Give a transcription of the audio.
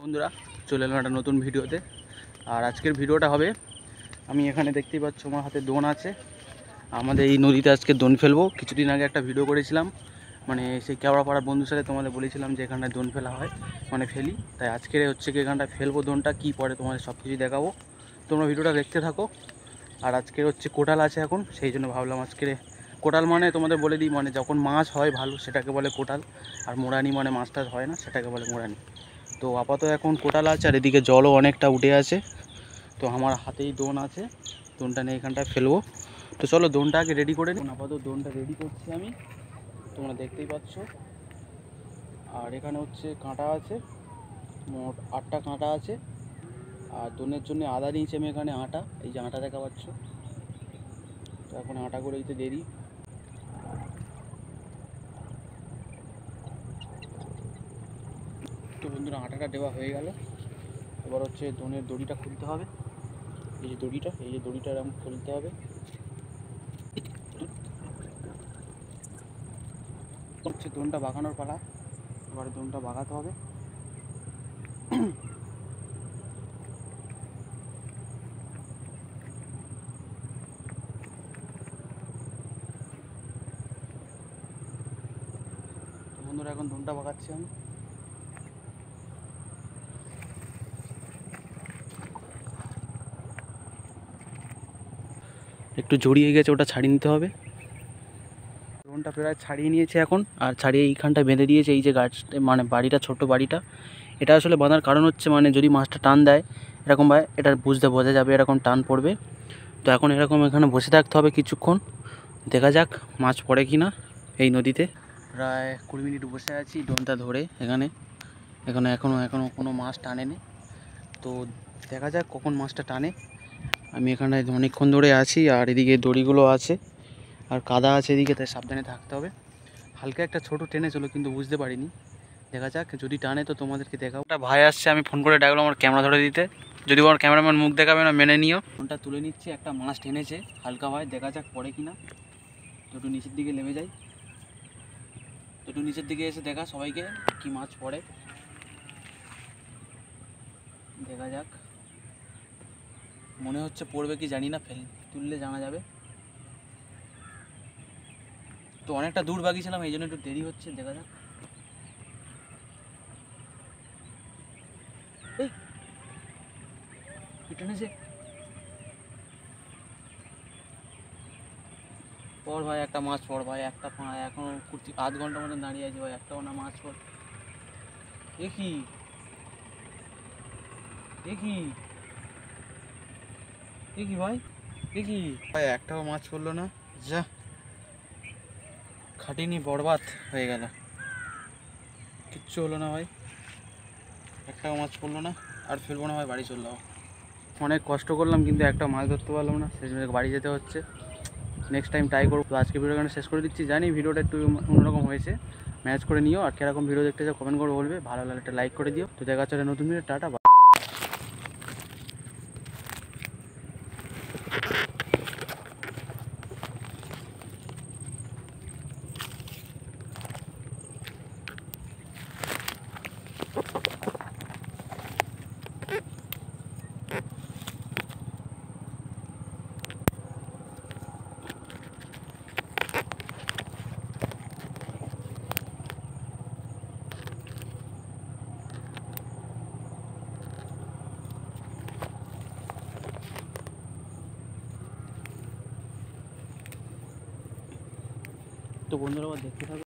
বন্ধুরা চলে এলাম একটা নতুন ভিডিওতে। আর আজকের ভিডিওটা হবে, আমি এখানে দেখতেই পাচ্ছ আমার হাতে দোন আছে। আমাদের এই নদীতে আজকে দোন ফেলবো। কিছুদিন আগে একটা ভিডিও করেছিলাম, মানে সেই কেওড়াপাড়ার বন্ধুর সাথে তোমাদের বলেছিলাম যে এখানটায় দোন ফেলা হয়, মানে ফেলি। তাই আজকের হচ্ছে কি এখানটায় ফেলবো দোনটা, কী পরে তোমাদের সব কিছু দেখাবো, তোমরা ভিডিওটা দেখতে থাকো। আর আজকের হচ্ছে কোটাল আছে এখন, সেই জন্য ভাবলাম আজকের কোটাল মানে তোমাদের বলে দিই, মানে যখন মাছ হয় ভালো সেটাকে বলে কোটাল, আর মোড়ানি মানে মাছ টাছ হয় না সেটাকে বলে মোড়ানি। তো আপাতত এখন কোটাল আছে, আর এদিকে জলও অনেকটা উঠে আছে। তো আমার হাতেই দোন আছে, দোনটা নিয়ে এখানটায় ফেলবো। তো চলো দোনটা আগে রেডি করে নিই। আপাতত দোনটা রেডি করছি আমি, তোমরা দেখতেই পাচ্ছ। আর এখানে হচ্ছে কাঁটা আছে, মোট 8টা কাঁটা আছে। আর দোনের জন্য আদা নিয়েছি আমি এখানে, আটা, এই যে আটা দেখা পাচ্ছ। তো এখন আটা করে দিতে দেরি। তো বন্ধুরা আটাটা দেওয়া হয়ে গেল। এবার হচ্ছে দোনের দড়িটা খুলতে হবে। এই যে দড়িটা এরকম খুলতে হবে। হচ্ছে দোনটা বাঁকানোর পালা, এবারে দোনটা বাঁকাতে হবে। বন্ধুরা এখন দোনটা বাঁকাচ্ছি আমি। একটু জড়িয়ে গেছে, ওটা ছাড়িয়ে নিতে হবে। দোনটা প্রায় ছাড়িয়ে নিয়েছে এখন, আর ছাড়িয়ে এইখানটা বেঁধে দিয়েছে। এই যে গাছ, মানে বাড়িটা, ছোট্ট বাড়িটা, এটা আসলে বাঁধার কারণ হচ্ছে, মানে যদি মাছটা টান দেয় এরকমভাবে, এটা বোঝা যাবে এরকম টান পড়বে। তো এখন এরকম এখানে বসে থাকতে হবে কিছুক্ষণ, দেখা যাক মাছ পড়ে কি না এই নদীতে। প্রায় 20 মিনিট বসে আছি দোনটা ধরে এখানে। এখনও কোনো মাছ টানেনি। তো দেখা যাক কখন মাছটা টানে। আমি এখানে অনেকক্ষণ ধরে আছি, আর এদিকে দড়িগুলো আছে আর কাদা আছে এদিকে, তাই সাবধানে থাকতে হবে। হালকা একটা ছোট টেনেছিল কিন্তু বুঝতে পারিনি। দেখা যাক যদি টানে তো তোমাদেরকে দেখাবো। একটা ভাই আসছে, আমি ফোন করে ডাকলাম আমার ক্যামেরা ধরে দিতে। যদি আমার ক্যামেরাম্যান মুখ দেখাবে না মেনে নিও। ফোনটা তুলে নিচ্ছি, একটা মাছ টেনেছে হালকা ভাই, দেখা যাক পড়ে কিনা। তো একটু নিচের দিকে নেমে যাই, তো একটু নিচের দিকে এসে দেখা সবাইকে কি মাছ পড়ে, দেখা যাক। মনে হচ্ছে পড়বে কি জানি না, তুললে জানা যাবে। তো অনেকটা দূর বাগিয়েছিলাম, এই জন্য একটু দেরি হচ্ছে, দেখা যাক। এই টেনেছে, পর ভাই একটা মাছ পড় ভাই, একটা এখন আধ ঘন্টার মতন দাঁড়িয়ে আছে ভাই, একটাও না মাছ পড়। দেখি দেখি দেখি ভাই, দেখি ভাই একটাও মাছ পড়লো না। যা, খাটিনি বরবাদ হয়ে গেল, কিচ্ছু হলো না ভাই, একটাও মাছ পড়লো না। আর ফেলবো না ভাই, বাড়ি চললো। অনেক কষ্ট করলাম কিন্তু একটা মাছ ধরতে পারলাম না, সেই জন্য বাড়ি যেতে হচ্ছে। নেক্সট টাইম ট্রাই করবো। তো আজকে ভিডিও শেষ করে দিচ্ছি। জানি ভিডিওটা একটু অন্যরকম হয়েছে, ম্যানেজ করে নিও। আর কীরকম ভিডিও দেখতে চাও কমেন্ট করে বলবে, ভালো লাগলে একটা লাইক করে দিও। তো দেখা হচ্ছে নতুন ভিডিও, টাটা। তো বন্ধুরা আবার দেখতে থাকো।